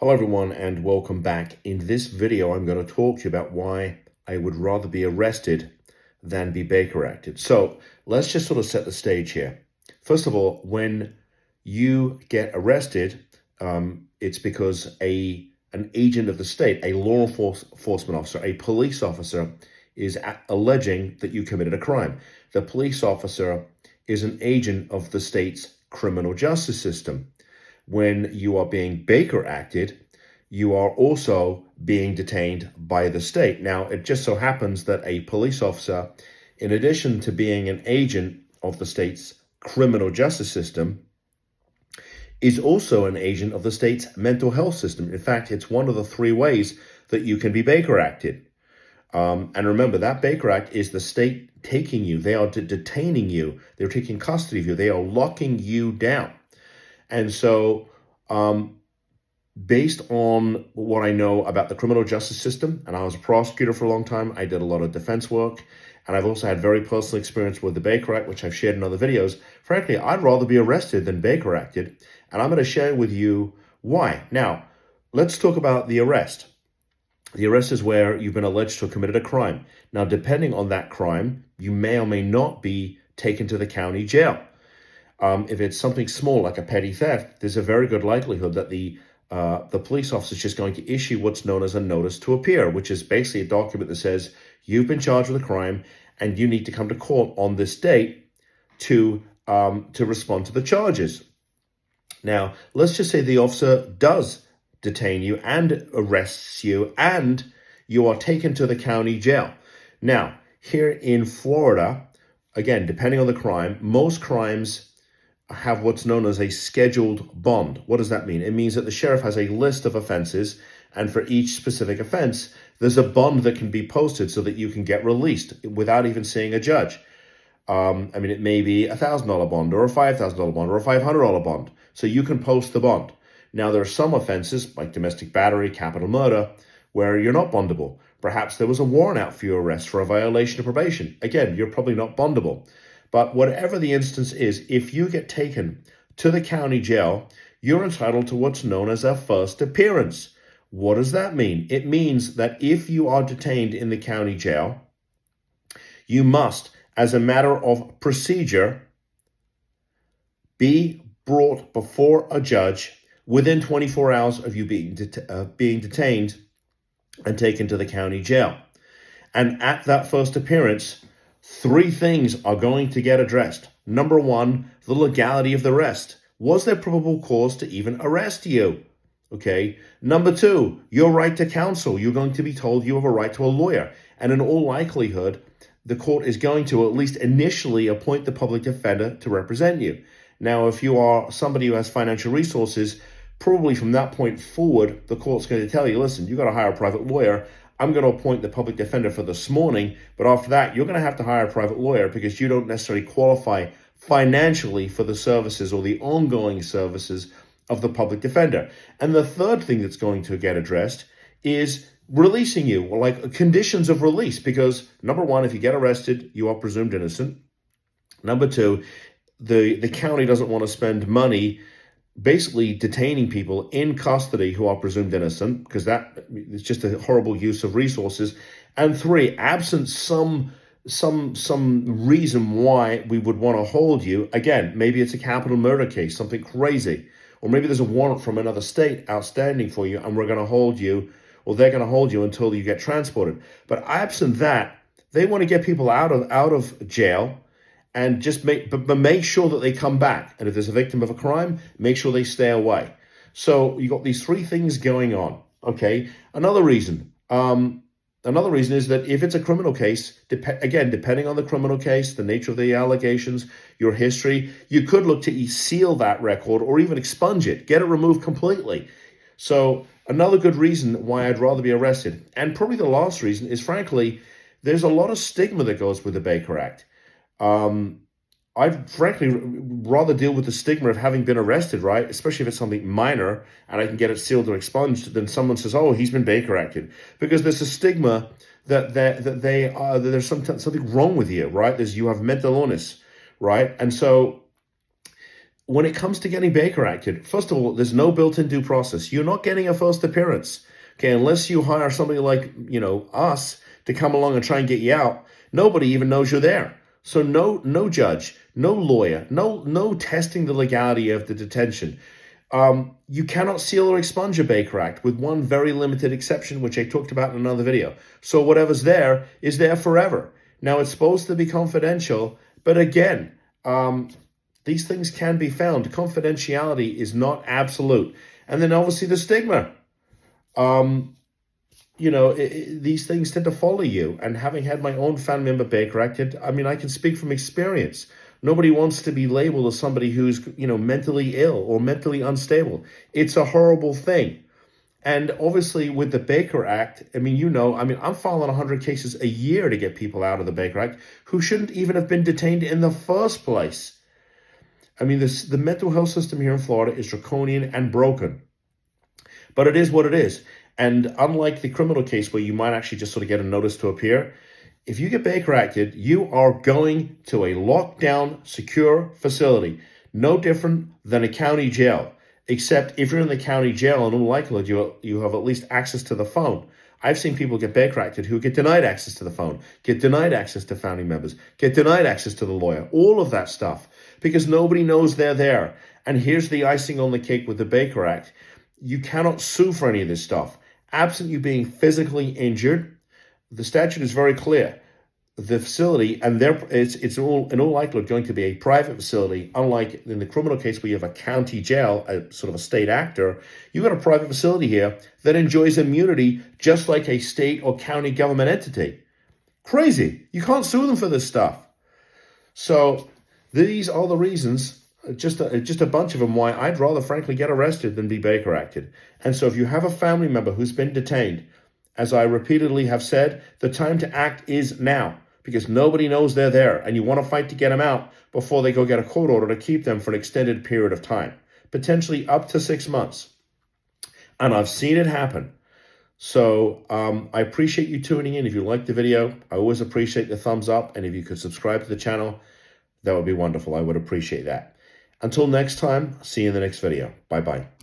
Hello everyone and welcome back. In this video, I'm going to talk to you about why I would rather be arrested than be Baker acted. So let's just sort of set the stage here. First of all, when you get arrested, it's because an agent of the state, a law enforcement officer, a police officer is alleging that you committed a crime. The police officer is an agent of the state's criminal justice system. When you are being Baker acted, you are also being detained by the state. Now, it just so happens that a police officer, in addition to being an agent of the state's criminal justice system, is also an agent of the state's mental health system. In fact, it's one of the three ways that you can be Baker acted. And remember, that Baker Act is the state taking you. They are detaining you. They're taking custody of you. They are locking you down. And so, based on what I know about the criminal justice system, and I was a prosecutor for a long time, I did a lot of defense work, and I've also had very personal experience with the Baker Act, which I've shared in other videos. Frankly, I'd rather be arrested than Baker acted, and I'm going to share with you why. Now, let's talk about the arrest. The arrest is where you've been alleged to have committed a crime. Now, depending on that crime, you may or may not be taken to the county jail. If it's something small like a petty theft, there's a very good likelihood that the police officer is just going to issue what's known as a notice to appear, which is basically a document that says you've been charged with a crime and you need to come to court on this date to respond to the charges. Now, let's just say the officer does detain you and arrests you, and you are taken to the county jail. Now, here in Florida, again, depending on the crime, most crimes have what's known as a scheduled bond. What does that mean? It means that the sheriff has a list of offenses, and for each specific offense, there's a bond that can be posted so that you can get released without even seeing a judge. It may be $1,000 bond or a $5,000 bond or a $500 bond. So you can post the bond. Now, there are some offenses like domestic battery, capital murder, where you're not bondable. Perhaps there was a warrant out for your arrest for a violation of probation. Again, you're probably not bondable. But whatever the instance is, if you get taken to the county jail, you're entitled to what's known as a first appearance. What does that mean? It means that if you are detained in the county jail, you must, as a matter of procedure, be brought before a judge within 24 hours of you being detained and taken to the county jail. And at that first appearance, three things are going to get addressed. Number one, the legality of the arrest. Was there probable cause to even arrest you? Okay. Number two, your right to counsel. You're going to be told you have a right to a lawyer. And in all likelihood, the court is going to at least initially appoint the public defender to represent you. Now, if you are somebody who has financial resources, probably from that point forward, the court's going to tell you, listen, you got to hire a private lawyer. I'm going to appoint the public defender for this morning, but after that, you're going to have to hire a private lawyer because you don't necessarily qualify financially for the services or the ongoing services of the public defender. And the third thing that's going to get addressed is releasing you, or like conditions of release, because number one, if you get arrested, you are presumed innocent. Number two, the county doesn't want to spend money basically detaining people in custody who are presumed innocent, because that is just a horrible use of resources. And three, absent some reason why we would want to hold you, again, maybe it's a capital murder case, something crazy, or maybe there's a warrant from another state outstanding for you, and we're going to hold you, or they're going to hold you until you get transported. But absent that, they want to get people out of jail and just make sure that they come back. And if there's a victim of a crime, make sure they stay away. So you got these three things going on. Okay. Another reason is that if it's a criminal case, depending on the criminal case, the nature of the allegations, your history, you could look to seal that record or even expunge it, get it removed completely. So another good reason why I'd rather be arrested, and probably the last reason, is frankly, there's a lot of stigma that goes with the Baker Act. I'd frankly rather deal with the stigma of having been arrested, right? Especially if it's something minor and I can get it sealed or expunged, than someone says, "Oh, he's been Baker acted," because there's a stigma that there's something wrong with you, right? You have mental illness, right? And so when it comes to getting Baker acted, first of all, there's no built-in due process. You're not getting a first appearance. Okay, unless you hire somebody like, us to come along and try and get you out, nobody even knows you're there. So no judge, no lawyer, no testing the legality of the detention. You cannot seal or expunge a Baker Act with one very limited exception, which I talked about in another video. So whatever's there is there forever. Now, it's supposed to be confidential, but again, these things can be found. Confidentiality is not absolute. And then obviously the stigma. These things tend to follow you. And having had my own family member Baker acted, I can speak from experience. Nobody wants to be labeled as somebody who's, mentally ill or mentally unstable. It's a horrible thing. And obviously with the Baker Act, I'm filing 100 cases a year to get people out of the Baker Act who shouldn't even have been detained in the first place. The mental health system here in Florida is draconian and broken. But it is what it is. And unlike the criminal case where you might actually just sort of get a notice to appear, if you get Baker acted, you are going to a lockdown, secure facility, no different than a county jail. Except if you're in the county jail, in all likelihood, you have at least access to the phone. I've seen people get Baker acted who get denied access to the phone, get denied access to family members, get denied access to the lawyer, all of that stuff, because nobody knows they're there. And here's the icing on the cake with the Baker Act. You cannot sue for any of this stuff. Absent you being physically injured, the statute is very clear. The facility, and it's all in all likelihood going to be a private facility, unlike in the criminal case where you have a county jail, a sort of a state actor. You got a private facility here that enjoys immunity just like a state or county government entity. Crazy. You can't sue them for this stuff. So these are the reasons, just a bunch of them, why I'd rather frankly get arrested than be Baker acted. And so if you have a family member who's been detained, as I repeatedly have said, the time to act is now, because nobody knows they're there, and you want to fight to get them out before they go get a court order to keep them for an extended period of time, potentially up to 6 months. And I've seen it happen. So I appreciate you tuning in. If you liked the video, I always appreciate the thumbs up, and if you could subscribe to the channel, that would be wonderful. I would appreciate that. Until next time, see you in the next video. Bye-bye.